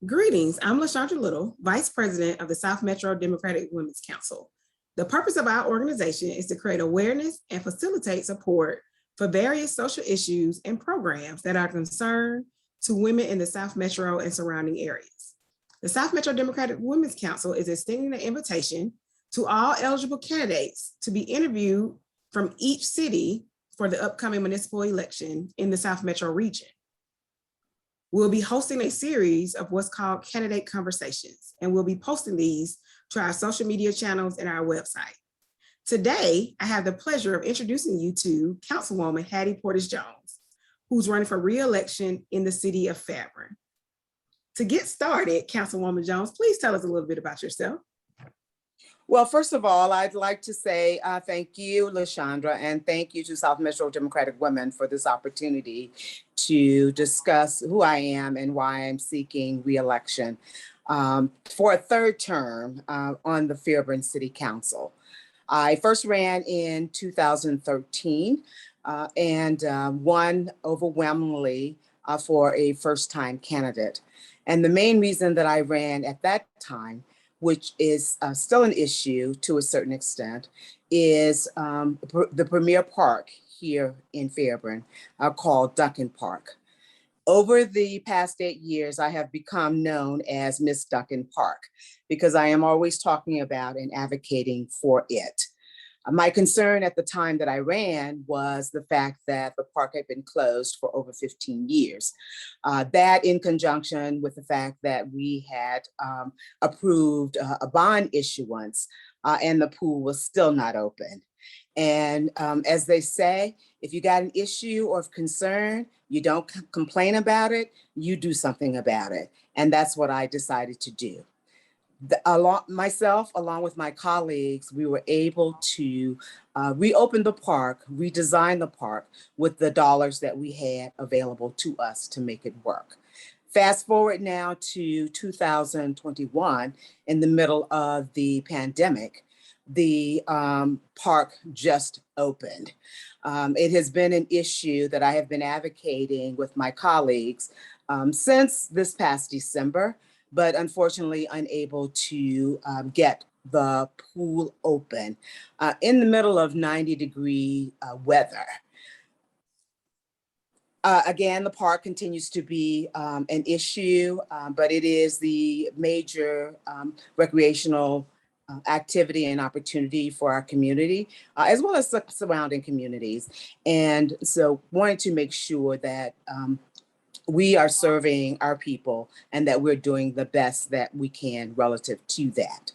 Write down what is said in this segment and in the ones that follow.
Greetings, I'm LaShondra Little, Vice President of the South Metro Democratic Women's Council. The purpose of our organization is to create awareness and facilitate support for various social issues and programs that are concerned to women in the South Metro and surrounding areas. The South Metro Democratic Women's Council is extending an invitation to all eligible candidates to be interviewed from each city for the upcoming municipal election in the South Metro region. We'll be hosting a series of what's called candidate conversations, and we'll be posting these to our social media channels and our website. Today, I have the pleasure of introducing you to Councilwoman Hattie Portis-Jones, who's running for re-election in the City of Fairburn. To get started, Councilwoman Jones, please tell us a little bit about yourself. Well, first of all, I'd like to say thank you, LaShondra, and thank you to South Metro Democratic Women for this opportunity to discuss who I am and why I'm seeking re-election for a third term on the Fairburn City Council. I first ran in 2013 and won overwhelmingly for a first-time candidate. And the main reason that I ran at that time, which is still an issue to a certain extent, is the premier park here in Fairburn called Duncan Park. Over the past 8 years, I have become known as Miss Duncan Park because I am always talking about and advocating for it. My concern at the time that I ran was the fact that the park had been closed for over 15 years. That in conjunction with the fact that we had approved a bond issuance and the pool was still not open. And as they say, if you got an issue or concern, you don't complain about it, you do something about it. And that's what I decided to do. Myself, along with my colleagues, we were able to reopen the park, redesign the park with the dollars that we had available to us to make it work. Fast forward now to 2021, in the middle of the pandemic, the park just opened. It has been an issue that I have been advocating with my colleagues since this past December, but unfortunately unable to get the pool open in the middle of 90-degree weather. Again, the park continues to be an issue, but it is the major recreational activity and opportunity for our community, as well as surrounding communities. And so wanted to make sure that we are serving our people and that we're doing the best that we can relative to that.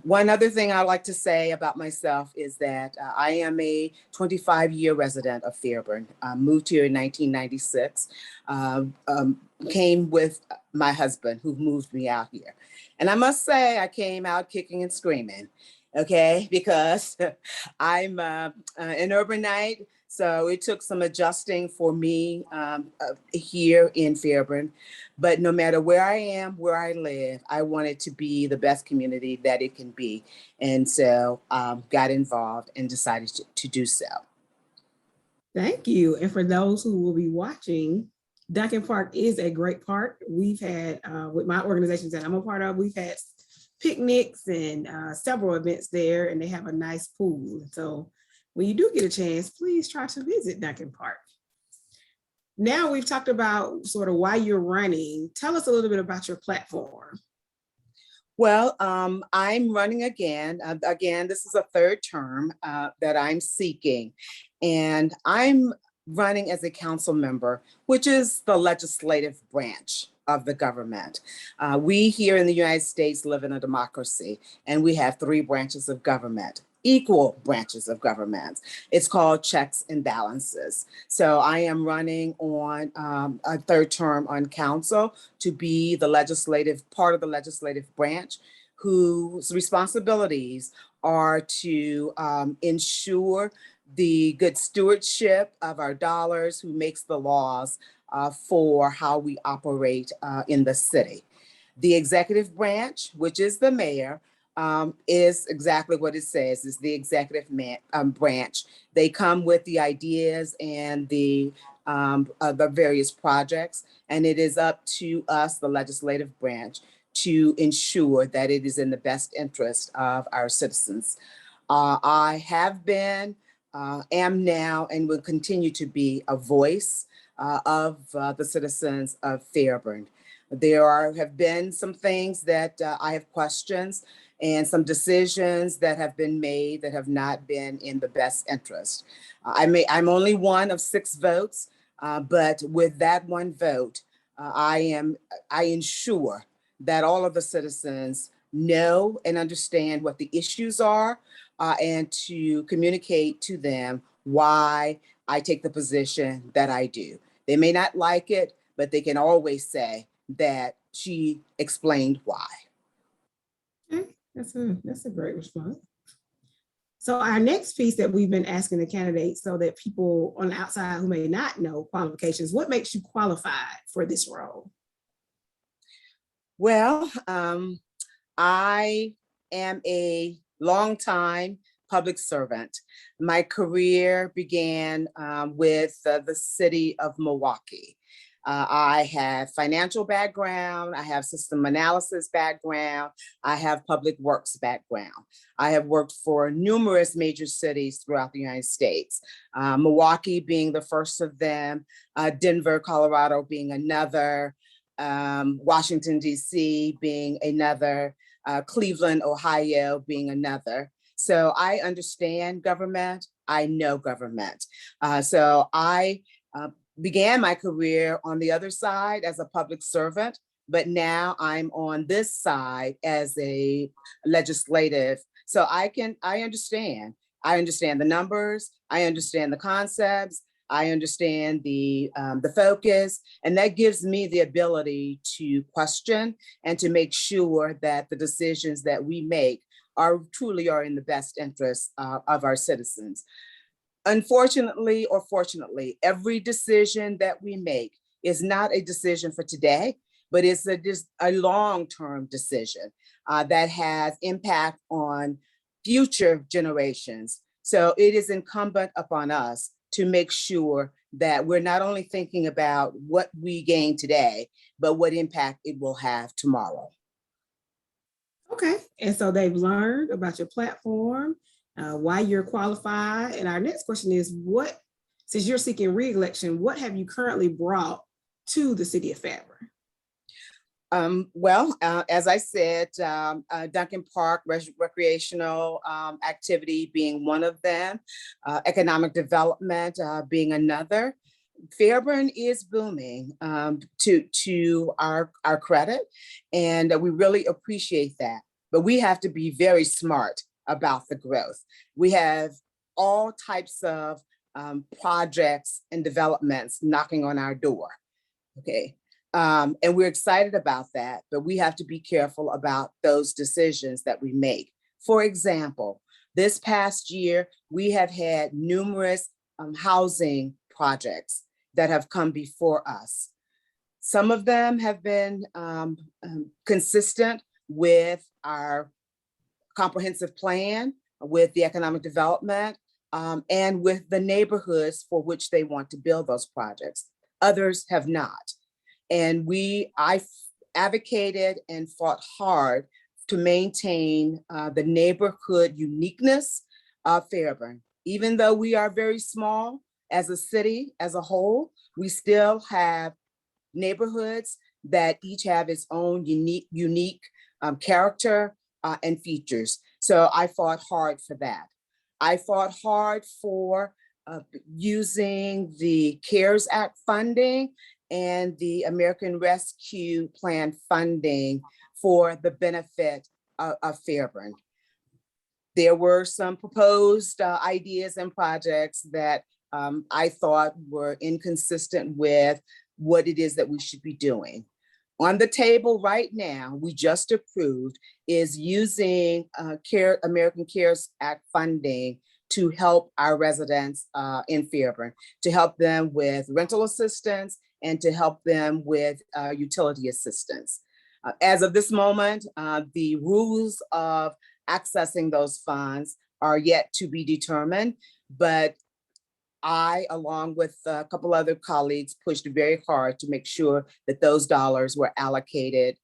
One other thing I'd like to say about myself is that I am a 25-year resident of Fairburn. Moved here in 1996, came with my husband who moved me out here. And I must say I came out kicking and screaming, okay? Because I'm an urbanite. So it took some adjusting for me here in Fairburn, but no matter where I am, where I live, I want it to be the best community that it can be. And so got involved and decided to do so. Thank you. And for those who will be watching, Duncan Park is a great park. We've had, with my organizations that I'm a part of, we've had picnics and several events there, and they have a nice pool. So when you do get a chance, please try to visit Duncan Park. Now we've talked about sort of why you're running. Tell us a little bit about your platform. Well, I'm running again. Again, this is a third term that I'm seeking. And I'm running as a council member, which is the legislative branch of the government. We here in the United States live in a democracy, and we have 3 branches of government. Equal branches of government. It's called checks and balances. So I am running on a third term on council to be the legislative part of the legislative branch, whose responsibilities are to ensure the good stewardship of our dollars, who makes the laws for how we operate in the city. The executive branch, which is the mayor, is exactly what it says, is the executive branch. They come with the ideas and the the various projects. And it is up to us, the legislative branch, to ensure that it is in the best interest of our citizens. I have been, am now, and will continue to be a voice of the citizens of Fairburn. Have been some things that I have questions, and some decisions that have been made that have not been in the best interest. I'm only one of 6 votes, but with that one vote, I ensure that all of the citizens know and understand what the issues are, and to communicate to them why I take the position that I do. They may not like it, but they can always say that she explained why. Okay, that's a great response. So our next piece that we've been asking the candidates, so that people on the outside who may not know qualifications, what makes you qualified for this role? Well, I am a longtime public servant. My career began with the city of Milwaukee. I have financial background, I have system analysis background, I have public works background. I have worked for numerous major cities throughout the United States, Milwaukee being the first of them, Denver, Colorado being another, Washington, D.C. being another, Cleveland, Ohio being another. So I understand government, I know government. So I began my career on the other side as a public servant, but now I'm on this side as a legislative. So I understand. I understand the numbers, I understand the concepts, I understand the focus, and that gives me the ability to question and to make sure that the decisions that we make truly are in the best interest of our citizens. Unfortunately or fortunately, every decision that we make is not a decision for today, but it's a long-term decision that has impact on future generations. So it is incumbent upon us to make sure that we're not only thinking about what we gain today, but what impact it will have tomorrow. Okay, and so they've learned about your platform, why you're qualified. And our next question is, since you're seeking re-election, what have you currently brought to the city of Fairburn? Well, as I said, Duncan Park recreational activity being one of them, economic development being another. Fairburn is booming, to our credit, and we really appreciate that. But we have to be very smart about the growth. We have all types of projects and developments knocking on our door. Okay. And we're excited about that, but we have to be careful about those decisions that we make. For example, this past year, we have had numerous housing projects that have come before us. Some of them have been consistent with our comprehensive plan, with the economic development, and with the neighborhoods for which they want to build those projects. Others have not. And I advocated and fought hard to maintain the neighborhood uniqueness of Fairburn. Even though we are very small as a city, as a whole, we still have neighborhoods that each have its own unique character and features. So I fought hard for that. I fought hard for using the CARES Act funding and the American Rescue Plan funding for the benefit of Fairburn. There were some proposed ideas and projects that I thought were inconsistent with what it is that we should be doing. On the table right now, we just approved is using American CARES Act funding to help our residents in Fairburn, to help them with rental assistance and to help them with utility assistance. As of this moment, the rules of accessing those funds are yet to be determined, but I, along with a couple other colleagues, pushed very hard to make sure that those dollars were allocated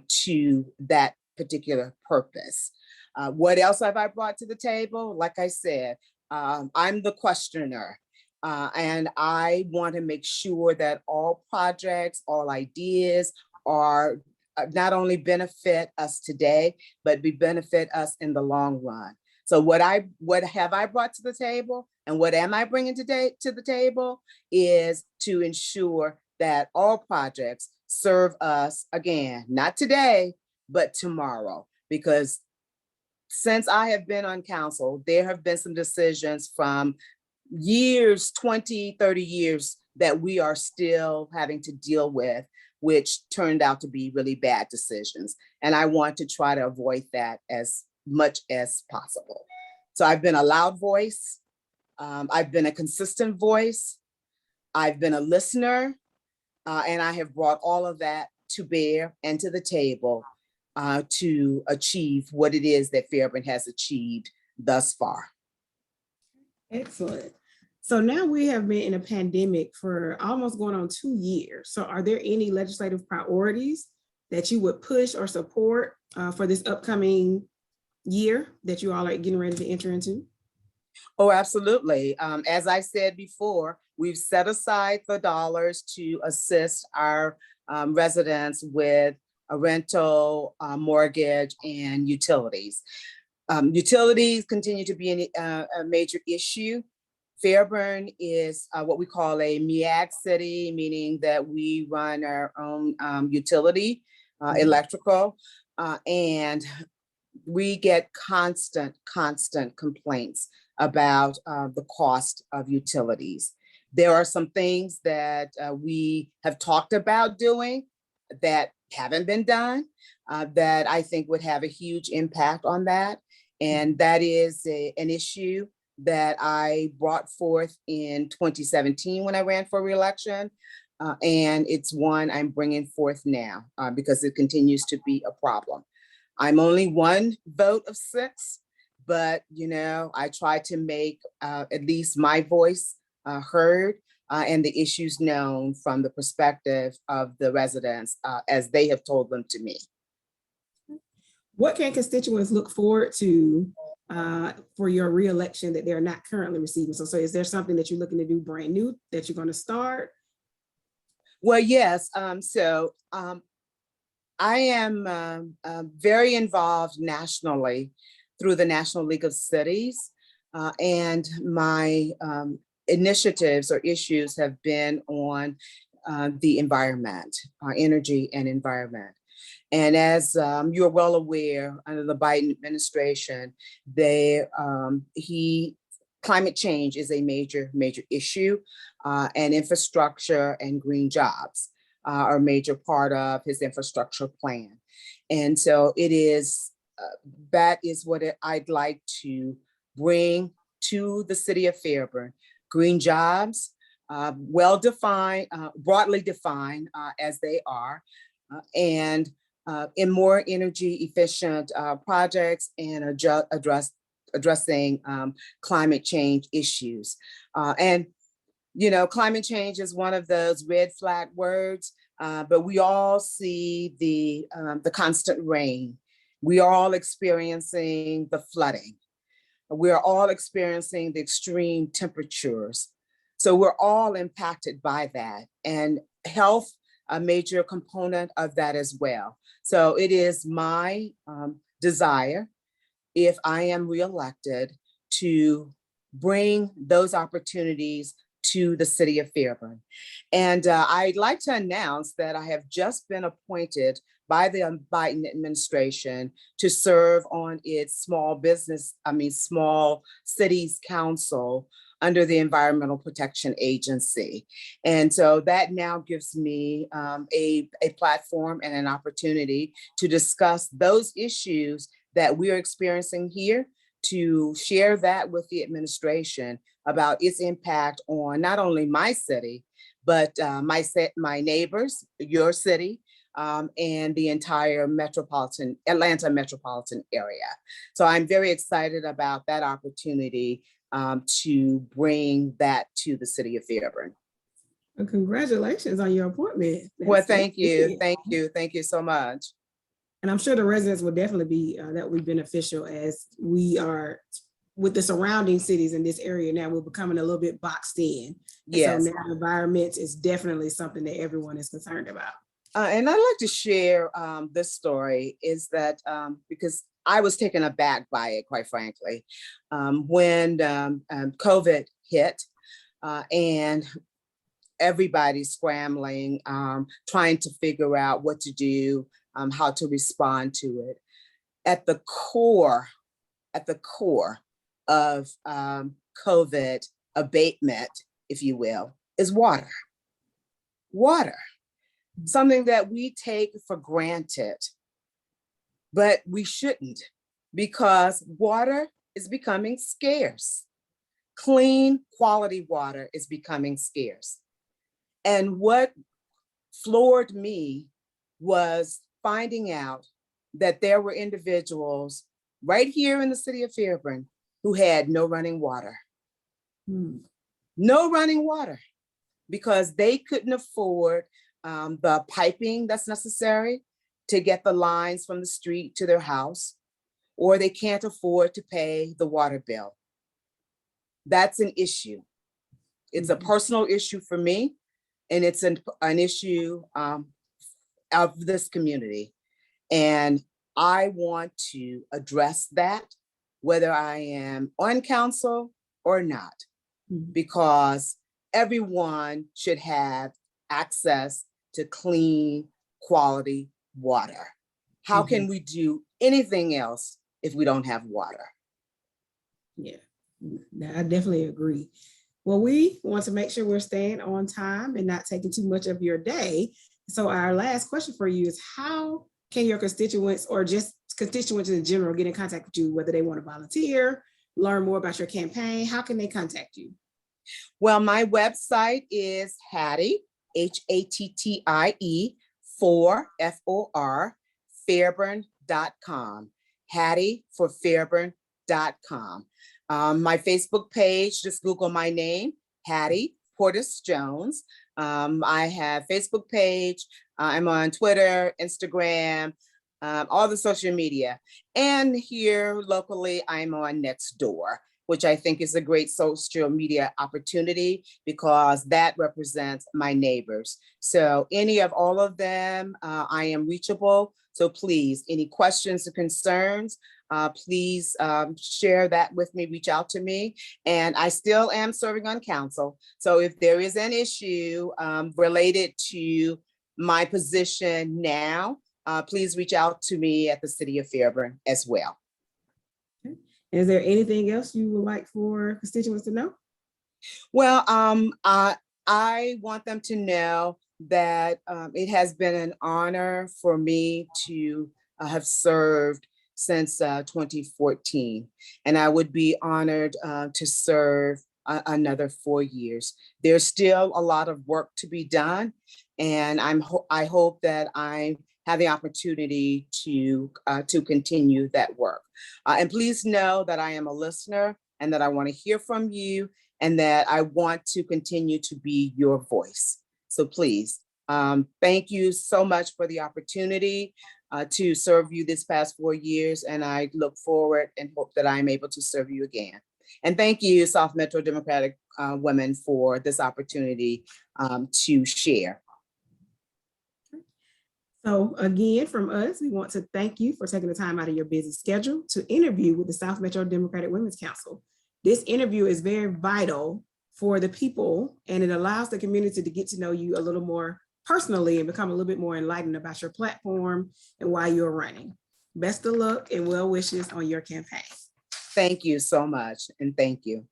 to that particular purpose. What else have I brought to the table? Like I said, I'm the questioner. And I want to make sure that all projects, all ideas are not only benefit us today, but benefit us in the long run. So what have I brought to the table, and what am I bringing today to the table is to ensure that all projects serve us, again, not today, but tomorrow. Because since I have been on council, there have been some decisions from years, 20, 30 years that we are still having to deal with, which turned out to be really bad decisions. And I want to try to avoid that as much as possible. So I've been a loud voice. I've been a consistent voice. I've been a listener. And I have brought all of that to bear and to the table to achieve what it is that Fairburn has achieved thus far. Excellent. So now we have been in a pandemic for almost going on 2 years. So are there any legislative priorities that you would push or support for this upcoming year that you all are getting ready to enter into? Oh, absolutely. As I said before, we've set aside the dollars to assist our residents with a rental, mortgage, and utilities. Utilities continue to be a major issue. Fairburn is what we call a MEAG city, meaning that we run our own utility, electrical, and we get constant complaints about the cost of utilities. There are some things that we have talked about doing that haven't been done that I think would have a huge impact on that. And that is an issue that I brought forth in 2017 when I ran for reelection. And it's one I'm bringing forth now because it continues to be a problem. I'm only one vote of 6, but I try to make at least my voice heard and the issues known from the perspective of the residents as they have told them to me. What can constituents look forward to for your reelection that they're not currently receiving? So is there something that you're looking to do brand new that you're going to start? Well, yes. I am very involved nationally through the National League of Cities, and my initiatives or issues have been on the environment, energy and environment. And as you're well aware, under the Biden administration, climate change is a major issue, and infrastructure and green jobs are a major part of his infrastructure plan. And so that is what I'd like to bring to the city of Fairburn. Green jobs, well-defined, broadly defined as they are, and in more energy efficient projects and addressing climate change issues. And climate change is one of those red flag words, but we all see the constant rain. We are all experiencing the flooding. We're all experiencing the extreme temperatures. So we're all impacted by that, and health, a major component of that as well. So it is my desire, if I am reelected, to bring those opportunities to the city of Fairburn. And I'd like to announce that I have just been appointed by the Biden administration to serve on its small cities council under the Environmental Protection Agency. And so that now gives me a platform and an opportunity to discuss those issues that we are experiencing here, to share that with the administration about its impact on not only my city, but my neighbors, your city, and the entire Atlanta metropolitan area. So I'm very excited about that opportunity to bring that to the city of Fairburn. Well, congratulations on your appointment. Well, thank you. Thank you. Thank you so much. And I'm sure the residents will definitely be that will be beneficial as we are with the surrounding cities in this area now. We're becoming a little bit boxed in. Yes. So now environment is definitely something that everyone is concerned about. And I'd like to share this story is that because I was taken aback by it, quite frankly, when COVID hit and everybody's scrambling, trying to figure out what to do, how to respond to it. At the core of COVID abatement, if you will, is water. Water, something that we take for granted, but we shouldn't, because water is becoming scarce. Clean, quality water is becoming scarce. And what floored me was finding out that there were individuals right here in the city of Fairburn who had no running water. No running water, because they couldn't afford the piping that's necessary to get the lines from the street to their house, or they can't afford to pay the water bill. That's an issue. It's a personal issue for me, and it's an issue of this community. And I want to address that, whether I am on council or not, because everyone should have access to clean, quality water. How can we do anything else if we don't have water? Yeah, I definitely agree. Well, we want to make sure we're staying on time and not taking too much of your day. So our last question for you is, how can your constituents or just constituents in general get in contact with you, whether they want to volunteer, learn more about your campaign? How can they contact you? Well, my website is Hattie, Hattie, Fairburn.com. Hattie for Fairburn.com. My Facebook page, just Google my name, Hattie PortisJones. I have Facebook page. I'm on Twitter, Instagram, all the social media. And here locally, I'm on Nextdoor, which I think is a great social media opportunity because that represents my neighbors. So any of all of them, I am reachable. So please, any questions or concerns, please share that with me, reach out to me. And I still am serving on council. So if there is an issue related to my position now, please reach out to me at the City of Fairburn as well. Okay. Is there anything else you would like for constituents to know? Well, I want them to know that it has been an honor for me to have served since 2014, and I would be honored to serve another 4 years. There's still a lot of work to be done, and I hope that I have the opportunity to continue that work. And please know that I am a listener and that I want to hear from you and that I want to continue to be your voice. So please, thank you so much for the opportunity to serve you this past 4 years. And I look forward and hope that I'm able to serve you again. And thank you, South Metro Democratic Women, for this opportunity to share. So again, from us, we want to thank you for taking the time out of your busy schedule to interview with the South Metro Democratic Women's Council. This interview is very vital for the people, and it allows the community to get to know you a little more personally and become a little bit more enlightened about your platform and why you're running. Best of luck and well wishes on your campaign. Thank you so much, and thank you.